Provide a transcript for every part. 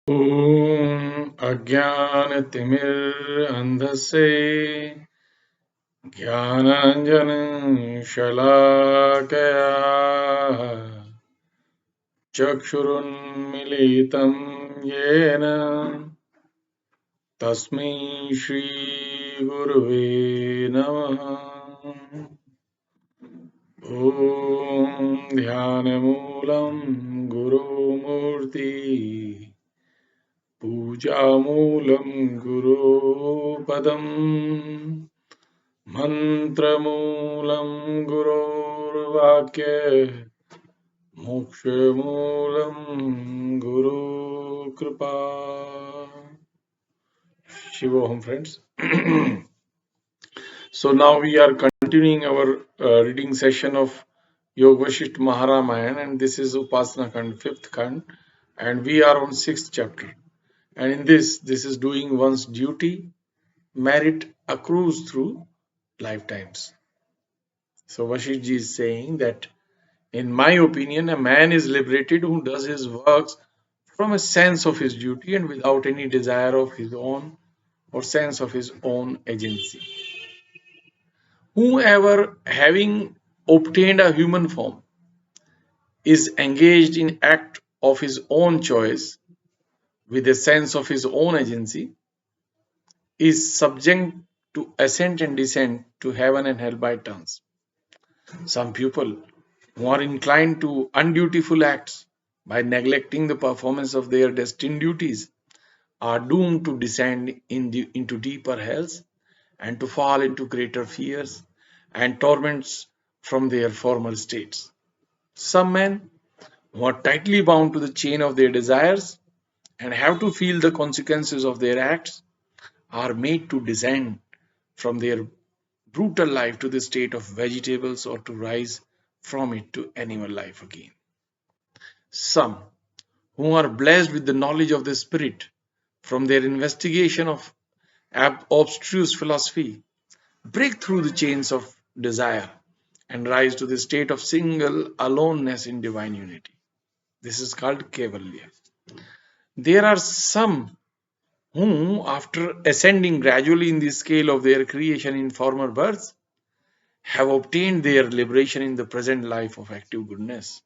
ॐ अज्ञानतिमिरन्धस्य ज्ञानाञ्जनशलाकया चक्षुरुन्मीलितं येन तस्मै श्रीगुरुवे नमः। ॐ ध्यानमूलं Gurumurthy पूजामूलं गुरुपदम् मन्त्रमूलं गुरोर्वाक्य मोक्षमूलं Gurukripa. Shivoham, friends. So now we are continuing our reading session of Yoga Vasishtha Maharamayan, and this is Upasna Khand, 5th Khand, and we are on 6th chapter. And in this is doing one's duty, merit accrues through lifetimes. So Vasishtha is saying that, in my opinion, a man is liberated who does his works from a sense of his duty and without any desire of his own or sense of his own agency. Whoever, having obtained a human form, is engaged in act of his own choice with a sense of his own agency, is subject to ascent and descent to heaven and hell by turns. Some people who are inclined to undutiful acts by neglecting the performance of their destined duties are doomed to descend into deeper hells and to fall into greater fears and torments from their former states. Some men who are tightly bound to the chain of their desires and have to feel the consequences of their acts are made to descend from their brutal life to the state of vegetables or to rise from it to animal life again. Some who are blessed with the knowledge of the Spirit from their investigation of abstruse philosophy break through the chains of desire and rise to the state of single aloneness in divine unity. This is called Kevalya. There are some who, after ascending gradually in the scale of their creation in former births, have obtained their liberation in the present life of active goodness.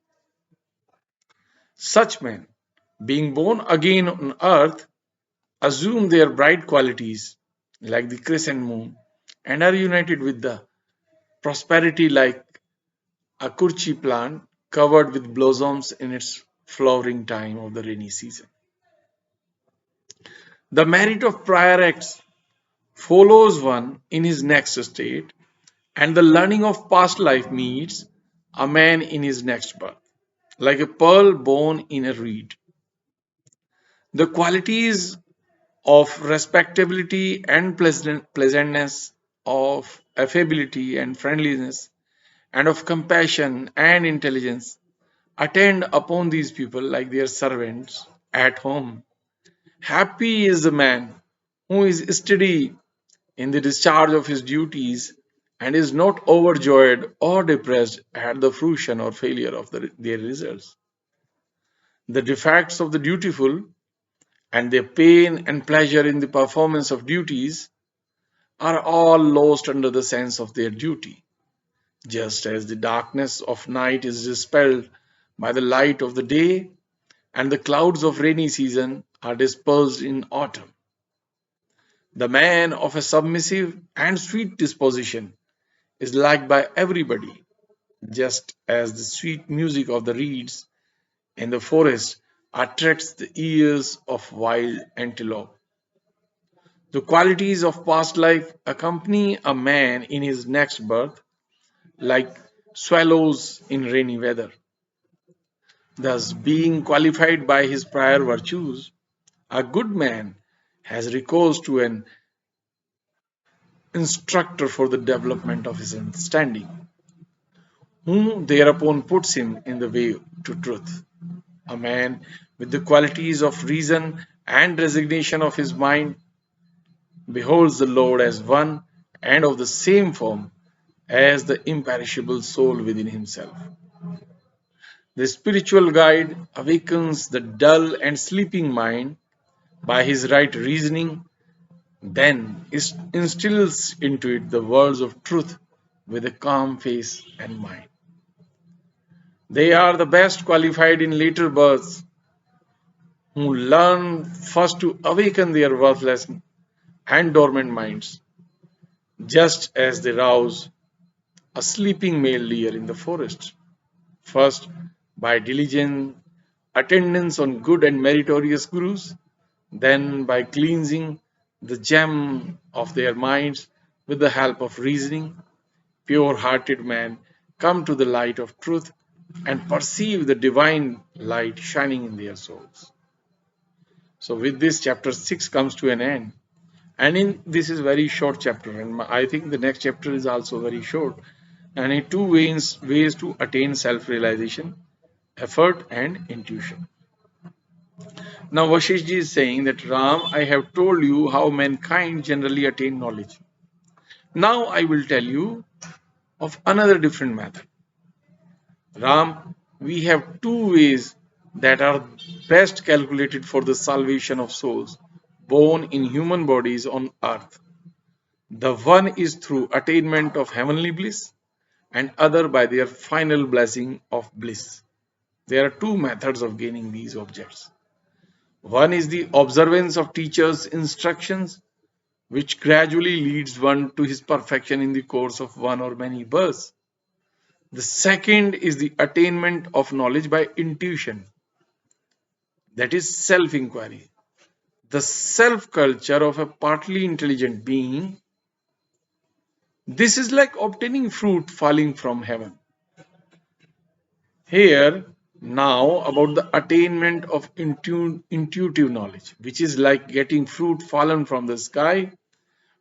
Such men, being born again on earth, assume their bright qualities like the crescent moon and are united with the prosperity like a kurchi plant covered with blossoms in its flowering time of the rainy season. The merit of prior acts follows one in his next state, and the learning of past life meets a man in his next birth, like a pearl born in a reed. The qualities of respectability and pleasantness, of affability and friendliness, and of compassion and intelligence attend upon these people like their servants at home. Happy is the man who is steady in the discharge of his duties and is not overjoyed or depressed at the fruition or failure of their results. The defects of the dutiful and their pain and pleasure in the performance of duties are all lost under the sense of their duty, just as the darkness of night is dispelled by the light of the day and the clouds of rainy season are dispersed in autumn. The man of a submissive and sweet disposition is liked by everybody, just as the sweet music of the reeds in the forest attracts the ears of wild antelope. The qualities of past life accompany a man in his next birth, like swallows in rainy weather. Thus, being qualified by his prior virtues, a good man has recourse to an instructor for the development of his understanding, who thereupon puts him in the way to truth. A man with the qualities of reason and resignation of his mind beholds the Lord as one and of the same form as the imperishable soul within himself. The spiritual guide awakens the dull and sleeping mind by his right reasoning, then instills into it the words of truth with a calm face and mind. They are the best qualified in later births who learn first to awaken their worthless and dormant minds, just as they rouse a sleeping male deer in the forest. First, by diligent attendance on good and meritorious gurus, then by cleansing the gem of their minds with the help of reasoning, pure hearted men come to the light of truth and perceive the divine light shining in their souls. So, with this, chapter 6 comes to an end. And in this is very short chapter, and I think the next chapter is also very short. And in two ways to attain self realization, effort and intuition. Now, Vashishji is saying that Ram, I have told you how mankind generally attain knowledge. Now, I will tell you of another different method. Ram, we have two ways that are best calculated for the salvation of souls born in human bodies on earth. The one is through attainment of heavenly bliss, and other by their final blessing of bliss. There are two methods of gaining these objects. One is the observance of teachers' instructions, which gradually leads one to his perfection in the course of one or many births. The second is the attainment of knowledge by intuition, that is self inquiry. The self culture of a partly intelligent being. This is like obtaining fruit falling from heaven. Here, now about the attainment of intuitive knowledge, which is like getting fruit fallen from the sky.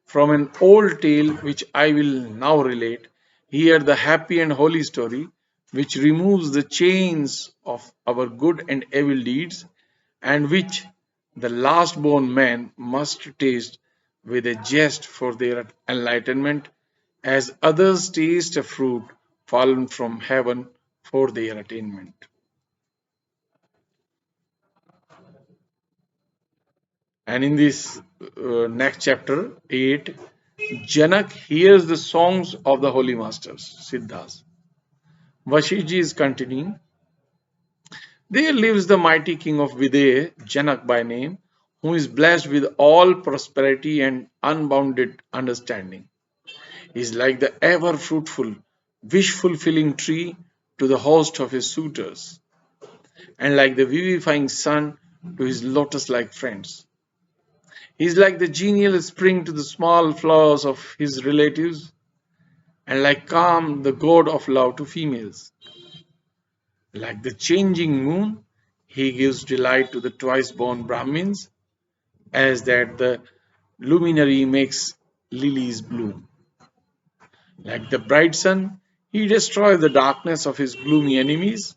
From an old tale which I will now relate, hear the happy and holy story which removes the chains of our good and evil deeds, and which the last born man must taste with a jest for their enlightenment, as others taste a fruit fallen from heaven for their attainment. And in this next chapter 8, Janak hears the songs of the holy masters, Siddhas. Vashiji is continuing. There lives the mighty king of Videha, Janak by name, who is blessed with all prosperity and unbounded understanding. He is like the ever fruitful, wish fulfilling tree to the host of his suitors, and like the vivifying sun to his lotus like friends. He is like the genial spring to the small flowers of his relatives, and like calm, the god of love to females. Like the changing moon, he gives delight to the twice born Brahmins, as that the luminary makes lilies bloom. Like the bright sun, he destroys the darkness of his gloomy enemies.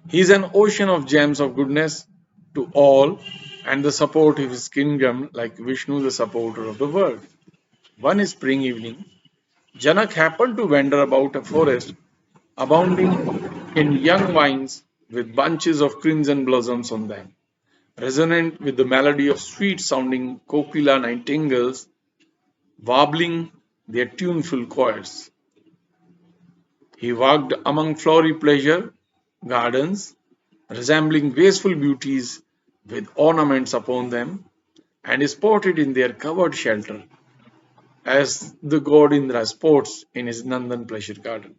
He is an ocean of gems of goodness to all, and the support of his kingdom, like Vishnu, the supporter of the world. One spring evening, Janak happened to wander about a forest abounding in young vines with bunches of crimson blossoms on them, resonant with the melody of sweet sounding kokila nightingales warbling their tuneful choirs. He walked among flowery pleasure gardens, resembling graceful beauties with ornaments upon them, and sported in their covered shelter, as the god Indra sports in his Nandan pleasure garden.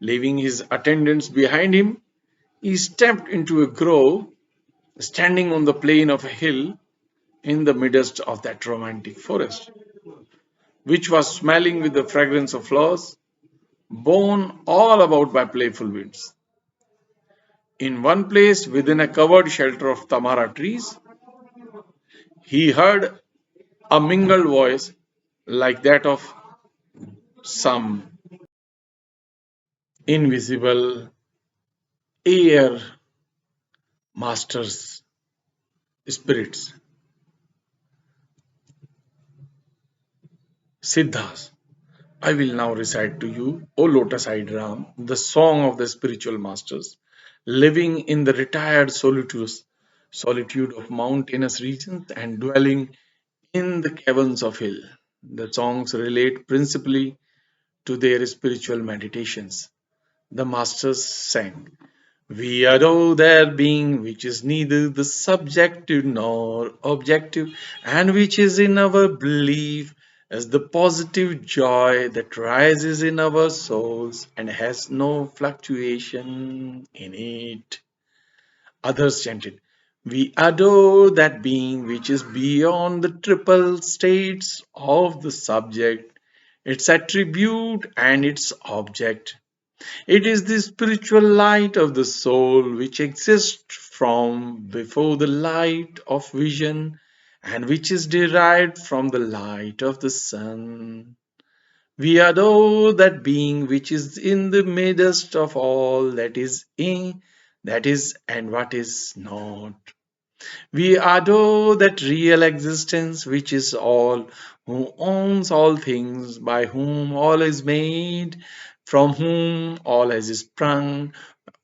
Leaving his attendants behind him, he stepped into a grove standing on the plain of a hill in the midst of that romantic forest, which was smelling with the fragrance of flowers, borne all about by playful winds. In one place, within a covered shelter of tamara trees, he heard a mingled voice like that of some invisible air masters, spirits, Siddhas. I will now recite to you, O lotus-eyed Ram, the song of the spiritual masters, living in the retired solitudes solitude of mountainous regions, and dwelling in the caverns of hill. The songs relate principally to their spiritual meditations. The masters sang, "We adore that being which is neither the subjective nor objective, and which is in our belief as the positive joy that rises in our souls and has no fluctuation in it." Others chanted, "We adore that being which is beyond the triple states of the subject, its attribute and its object. It is the spiritual light of the soul which exists from before the light of vision and which is derived from the light of the sun. We adore that being which is in the midst of all that is and what is not. We adore that real existence which is all, who owns all things, by whom all is made, from whom all has sprung,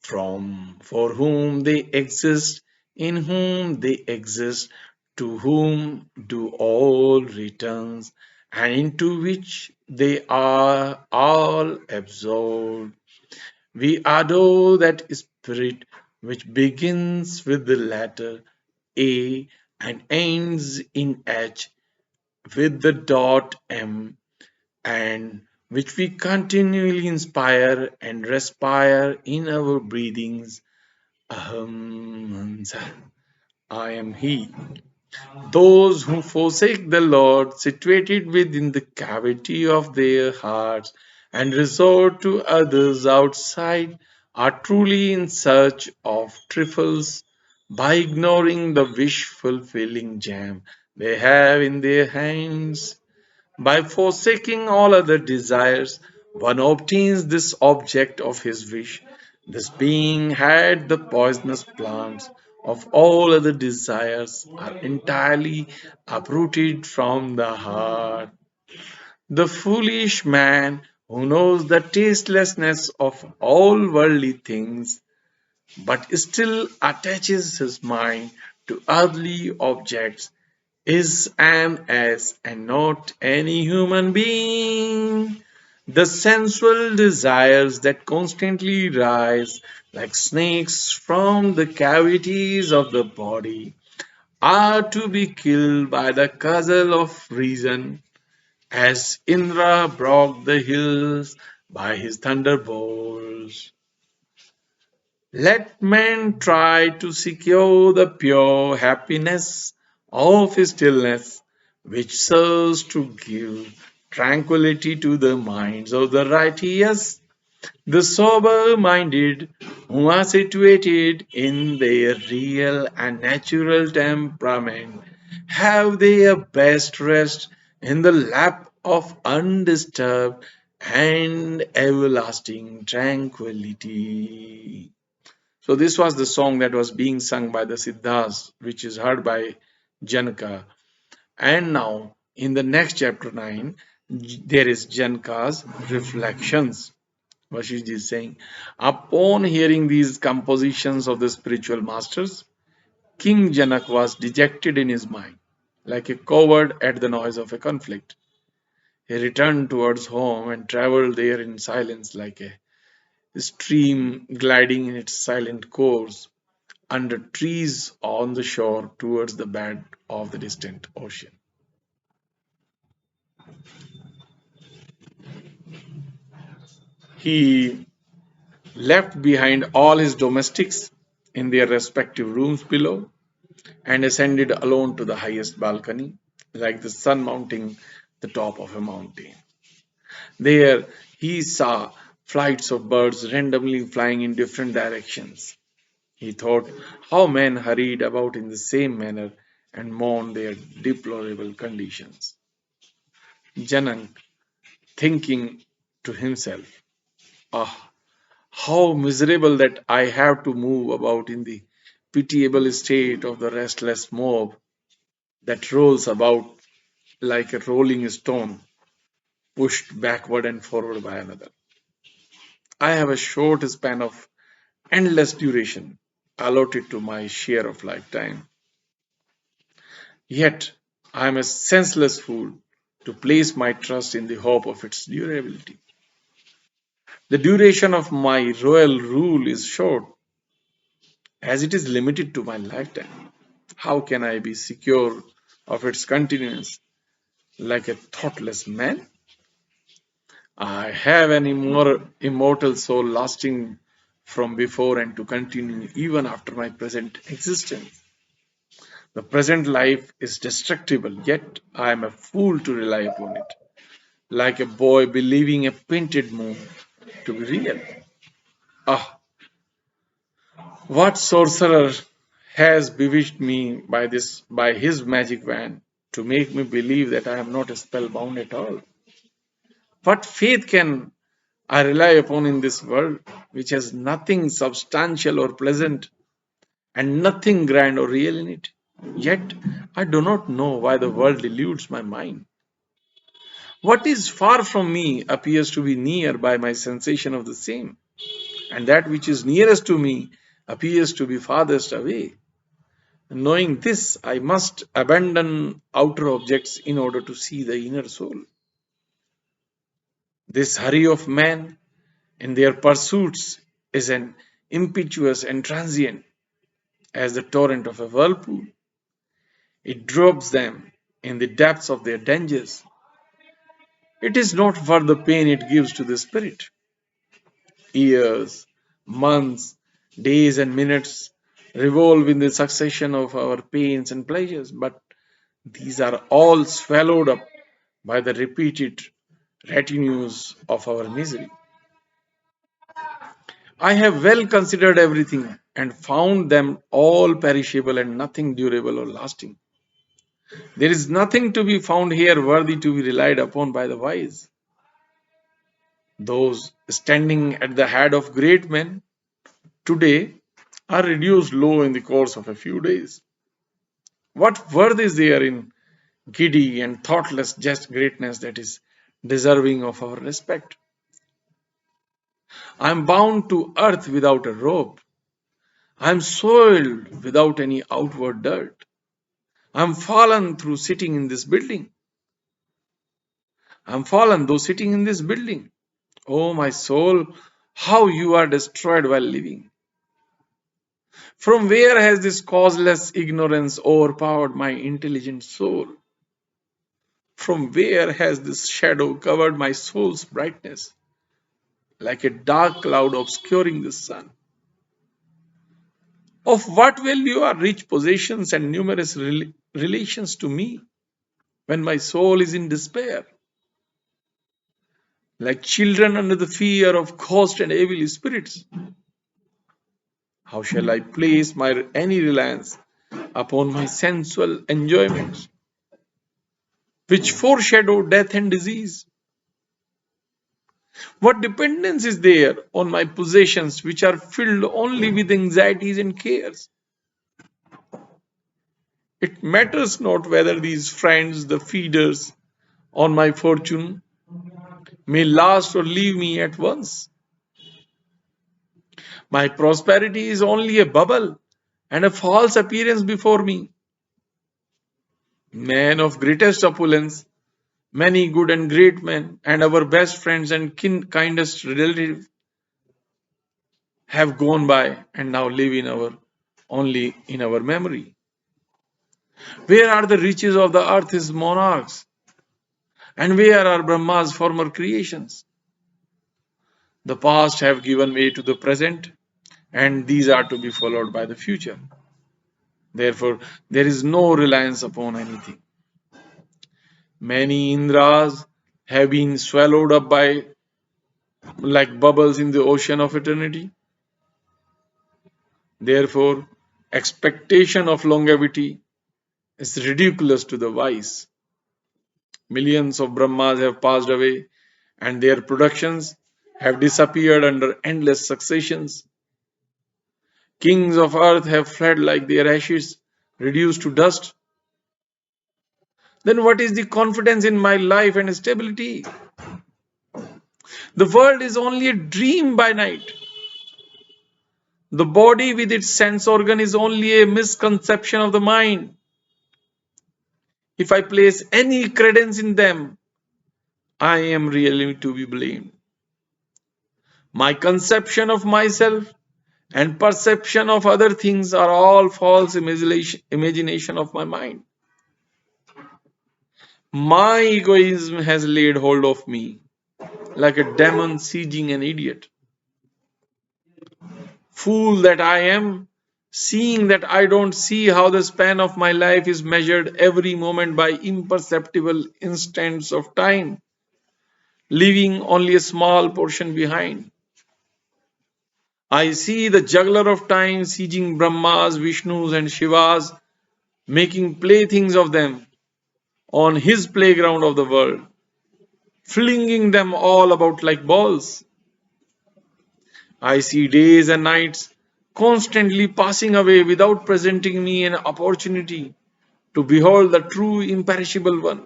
from for whom they exist, in whom they exist, to whom do all returns, and into which they are all absorbed. We adore that spirit which begins with the letter A and ends in H with the dot M, and which we continually inspire and respire in our breathings. Aham, I am He. Those who forsake the Lord, situated within the cavity of their hearts, and resort to others outside, are truly in search of trifles by ignoring the wish fulfilling gem they have in their hands. By forsaking all other desires, one obtains this object of his wish. This being had the poisonous plants of all other desires are entirely uprooted from the heart. The foolish man who knows the tastelessness of all worldly things but still attaches his mind to earthly objects is an ass and not any human being. The sensual desires that constantly rise like snakes from the cavities of the body are to be killed by the cudgel of reason, as Indra broke the hills by his thunderbolts. Let man try to secure the pure happiness of stillness, which serves to give tranquility to the minds of the righteous, the sober minded, who are situated in their real and natural temperament, have their best rest in the lap of undisturbed and everlasting tranquility. So this was the song that was being sung by the Siddhas, which is heard by Janaka. And now in the next chapter 9, there is Janaka's reflections. Vasishtha is saying, upon hearing these compositions of the spiritual masters, King Janak was dejected in his mind, like a coward at the noise of a conflict. He returned towards home and traveled there in silence like a stream gliding in its silent course under trees on the shore towards the bed of the distant ocean. He left behind all his domestics in their respective rooms below and ascended alone to the highest balcony, like the sun mounting the top of a mountain. There he saw flights of birds randomly flying in different directions. He thought how men hurried about in the same manner and mourned their deplorable conditions. Janak, thinking to himself, ah, how miserable that I have to move about in the pitiable state of the restless mob that rolls about like a rolling stone, pushed backward and forward by another. I have a short span of endless duration. allotted to my share of lifetime. Yet I am a senseless fool to place my trust in the hope of its durability. The duration of my royal rule is short, as it is limited to my lifetime. How can I be secure of its continuance like a thoughtless man? I have an immortal soul lasting from before and to continue even after my present existence. The present life is destructible, yet I am a fool to rely upon it, like a boy believing a painted moon to be real. Ah, what sorcerer has bewitched me by his magic wand to make me believe that I am not spellbound at all? What faith can I rely upon in this world which has nothing substantial or pleasant and nothing grand or real in it? Yet I do not know why the world eludes my mind. What is far from me appears to be near by my sensation of the same, and that which is nearest to me appears to be farthest away. Knowing this, I must abandon outer objects in order to see the inner soul. This hurry of men in their pursuits is an impetuous and transient as the torrent of a whirlpool. It drops them in the depths of their dangers. It is not for the pain it gives to the spirit. Years, months, days, and minutes revolve in the succession of our pains and pleasures, but these are all swallowed up by the repeated retinues of our misery. I have well considered everything and found them all perishable and nothing durable or lasting. There is nothing to be found here worthy to be relied upon by the wise. Those standing at the head of great men today are reduced low in the course of a few days. What worth is there in giddy and thoughtless just greatness that is deserving of our respect? I am bound to earth without a robe. I am soiled without any outward dirt. I am fallen through sitting in this building. I am fallen though sitting in this building. Oh, my soul, how you are destroyed while living. From where has this causeless ignorance overpowered my intelligent soul? From where has this shadow covered my soul's brightness, like a dark cloud obscuring the sun? Of what value are rich possessions and numerous relations to me when my soul is in despair? Like children under the fear of ghosts and evil spirits, how shall I place my any reliance upon my sensual enjoyments, which foreshadow death and disease? What dependence is there on my possessions, which are filled only with anxieties and cares? It matters not whether these friends, the feeders on my fortune, may last or leave me at once. My prosperity is only a bubble and a false appearance before me. Men of greatest opulence, many good and great men, and our best friends and kindest relatives have gone by and now live in our only in our memory. Where are the riches of the earth's monarchs? And where are Brahma's former creations? The past have given way to the present, and these are to be followed by the future. Therefore, there is no reliance upon anything. Many Indras have been swallowed up by like bubbles in the ocean of eternity. Therefore, expectation of longevity is ridiculous to the wise. Millions of Brahmas have passed away, and their productions have disappeared under endless successions. Kings of earth have fled like their ashes, reduced to dust. Then what is the confidence in my life and stability? The world is only a dream by night. The body with its sense organ is only a misconception of the mind. If I place any credence in them, I am really to be blamed. My conception of myself and perception of other things are all false imagination of my mind. My egoism has laid hold of me like a demon sieging an idiot. Fool that I am, seeing that I don't see how the span of my life is measured every moment by imperceptible instants of time, leaving only a small portion behind. I see the juggler of time sieging Brahmas, Vishnus, and Shivas, making playthings of them on his playground of the world, flinging them all about like balls. I see days and nights constantly passing away without presenting me an opportunity to behold the true imperishable one.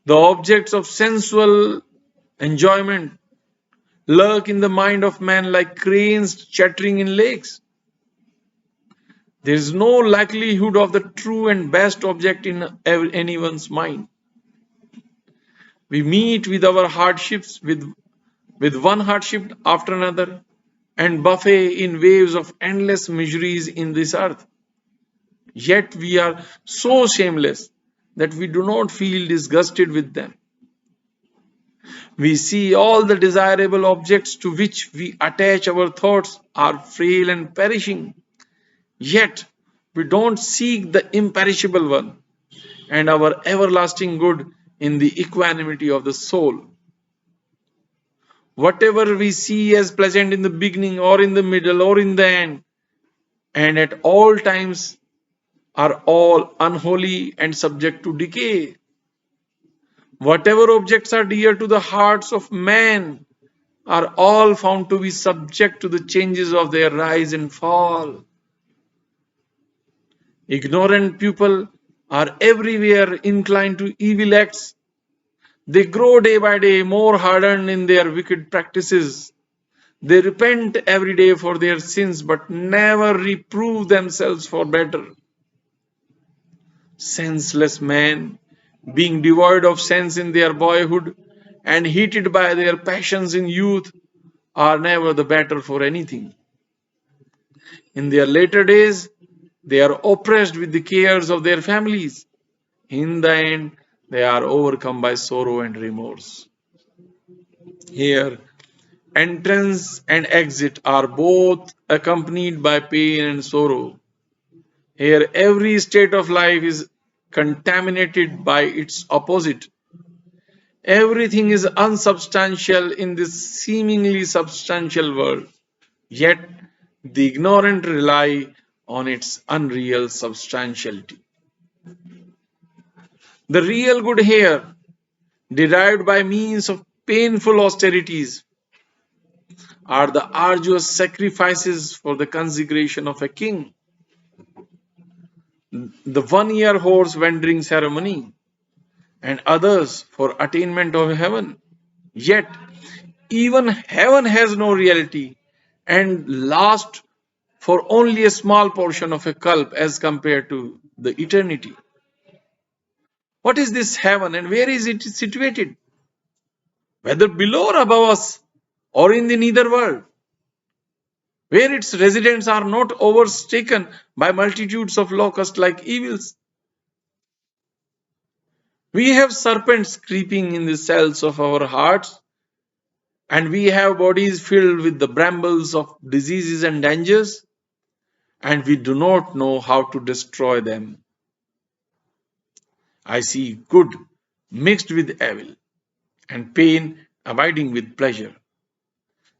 The objects of sensual enjoyment lurk in the mind of man like cranes chattering in lakes. There is no likelihood of the true and best object in anyone's mind. We meet with our hardships, with one hardship after another, and buffet in waves of endless miseries in this earth. Yet we are so shameless that we do not feel disgusted with them. We see all the desirable objects to which we attach our thoughts are frail and perishing. Yet we don't seek the imperishable one and our everlasting good in the equanimity of the soul. Whatever we see as pleasant in the beginning or in the middle or in the end, and at all times are all unholy and subject to decay. Whatever objects are dear to the hearts of man are all found to be subject to the changes of their rise and fall. Ignorant people are everywhere inclined to evil acts. They grow day by day more hardened in their wicked practices. They repent every day for their sins but never reprove themselves for better. Senseless men, being devoid of sense in their boyhood and heated by their passions in youth, are never the better for anything. In their later days, they are oppressed with the cares of their families. In the end, they are overcome by sorrow and remorse. Here, entrance and exit are both accompanied by pain and sorrow. Here, every state of life is contaminated by its opposite. Everything is unsubstantial in this seemingly substantial world, yet the ignorant rely on its unreal substantiality. The real good here, derived by means of painful austerities, are the arduous sacrifices for the consecration of a king, the 1 year horse wandering ceremony, and others for attainment of heaven. Yet, even heaven has no reality and lasts for only a small portion of a kalp as compared to the eternity. What is this heaven and where is it situated? Whether below or above us or in the nether world, where its residents are not overtaken by multitudes of locusts like evils. We have serpents creeping in the cells of our hearts, and we have bodies filled with the brambles of diseases and dangers, and we do not know how to destroy them. I see good mixed with evil, and pain abiding with pleasure.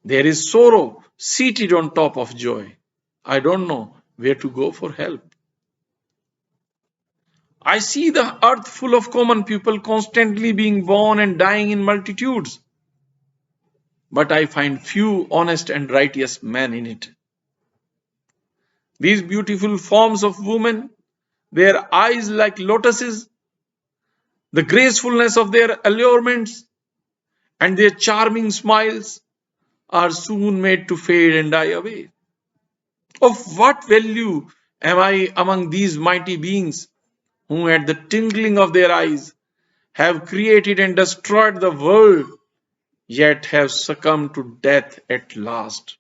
There is sorrow seated on top of joy. I don't know where to go for help. I see the earth full of common people constantly being born and dying in multitudes, but I find few honest and righteous men in it. These beautiful forms of women, their eyes like lotuses, the gracefulness of their allurements, and their charming smiles are soon made to fade and die away. Of what value am I among these mighty beings who, at the twinkling of their eyes, have created and destroyed the world, yet have succumbed to death at last?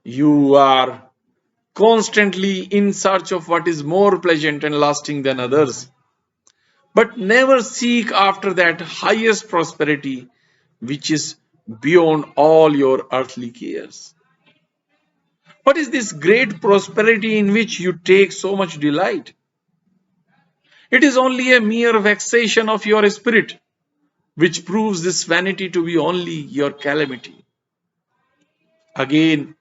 You are constantly in search of what is more pleasant and lasting than others, but never seek after that highest prosperity which is beyond all your earthly cares. What is this great prosperity in which you take so much delight? It is only a mere vexation of your spirit, which proves this vanity to be only your calamity. Again,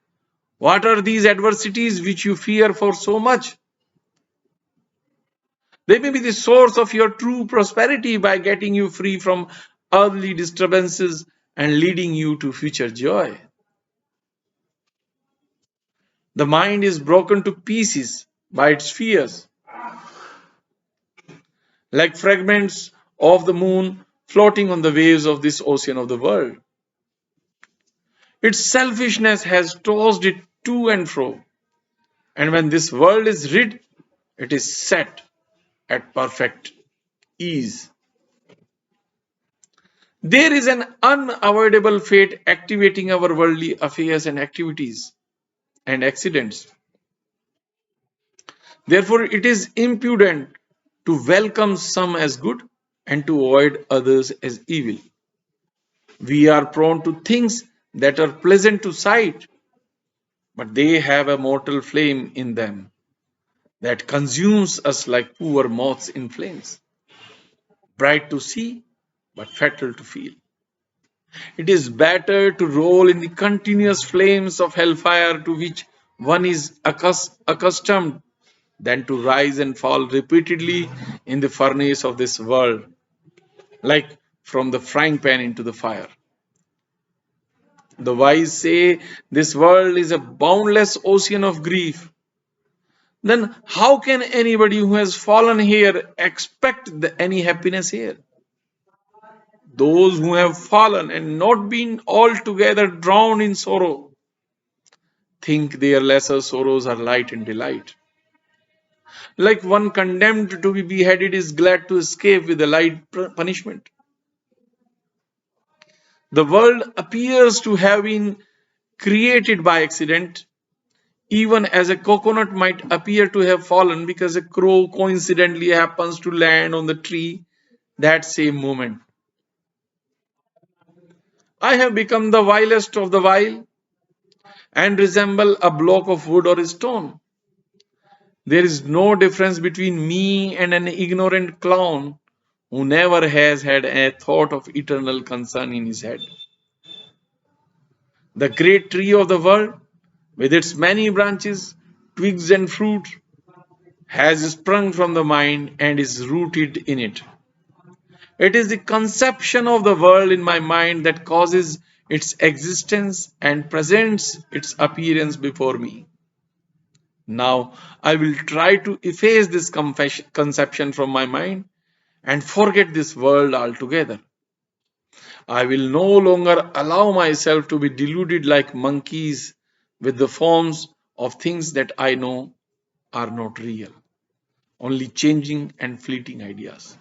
what are these adversities which you fear for so much? They may be the source of your true prosperity by getting you free from earthly disturbances and leading you to future joy. The mind is broken to pieces by its fears, like fragments of the moon floating on the waves of this ocean of the world. Its selfishness has tossed it to and fro, and when this world is rid, it is set at perfect ease. There is an unavoidable fate activating our worldly affairs and activities and accidents. Therefore, it is impudent to welcome some as good and to avoid others as evil. We are prone to things that are pleasant to sight, but they have a mortal flame in them that consumes us like poor moths in flames, bright to see, but fatal to feel. It is better to roll in the continuous flames of hellfire to which one is accustomed than to rise and fall repeatedly in the furnace of this world, like from the frying pan into the fire. The wise say this world is a boundless ocean of grief. Then how can anybody who has fallen here expect any happiness here? Those who have fallen and not been altogether drowned in sorrow think their lesser sorrows are light and delight. Like one condemned to be beheaded is glad to escape with a light punishment. The world appears to have been created by accident, even as a coconut might appear to have fallen because a crow coincidentally happens to land on the tree that same moment. I have become the vilest of the vile and resemble a block of wood or stone. There is no difference between me and an ignorant clown who never has had a thought of eternal concern in his head. The great tree of the world, with its many branches, twigs, and fruit, has sprung from the mind and is rooted in it. It is the conception of the world in my mind that causes its existence and presents its appearance before me. Now I will try to efface this conception from my mind and forget this world altogether. I will no longer allow myself to be deluded like monkeys with the forms of things that I know are not real, only changing and fleeting ideas.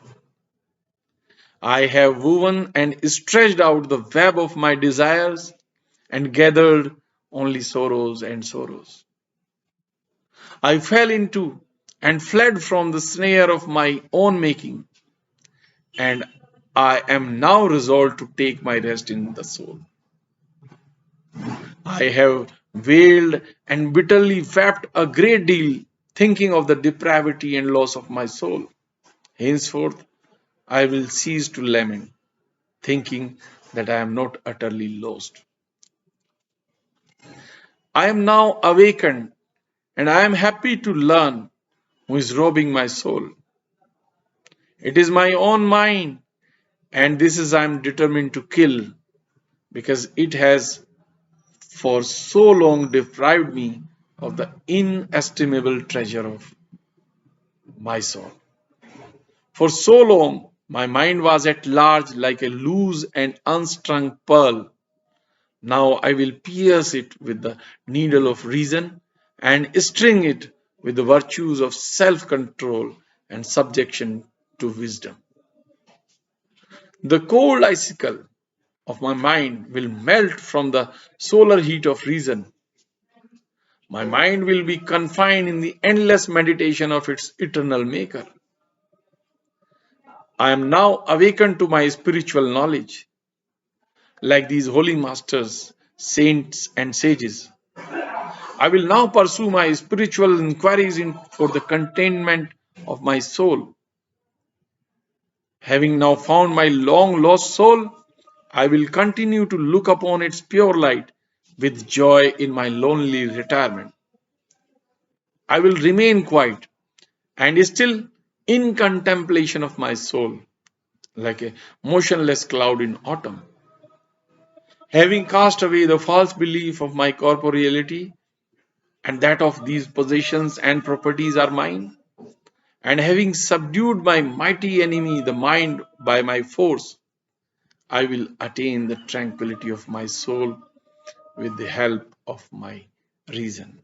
I have woven and stretched out the web of my desires and gathered only sorrows and sorrows. I fell into and fled from the snare of my own making, and I am now resolved to take my rest in the soul. I have wailed and bitterly wept a great deal, thinking of the depravity and loss of my soul. Henceforth, I will cease to lament, thinking that I am not utterly lost. I am now awakened, and I am happy to learn who is robbing my soul. It is my own mind, and this is I am determined to kill, because it has for so long deprived me of the inestimable treasure of my soul. For so long, my mind was at large like a loose and unstrung pearl, Now I will pierce it with the needle of reason and string it with the virtues of self control and subjection to wisdom. The cold icicle of my mind will melt from the solar heat of reason. My mind will be confined in the endless meditation of its eternal maker. I am now awakened to my spiritual knowledge. Like these holy masters, saints, and sages, I will now pursue my spiritual inquiries for the containment of my soul. Having now found my long lost soul, I will continue to look upon its pure light with joy in my lonely retirement. I will remain quiet and still in contemplation of my soul, like a motionless cloud in autumn. Having cast away the false belief of my corporeality and that of these possessions and properties are mine, and having subdued my mighty enemy, the mind, by my force, I will attain the tranquility of my soul with the help of my reason.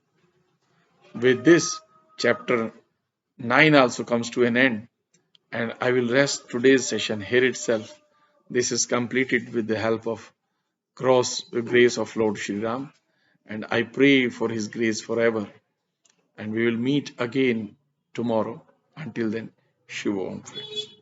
With this, chapter 9 also comes to an end, and I will rest today's session here itself. This is completed with the help of cross grace of Lord Shri Ram, and I pray for his grace forever. And we will meet again tomorrow. Until then, Shiva Om friends.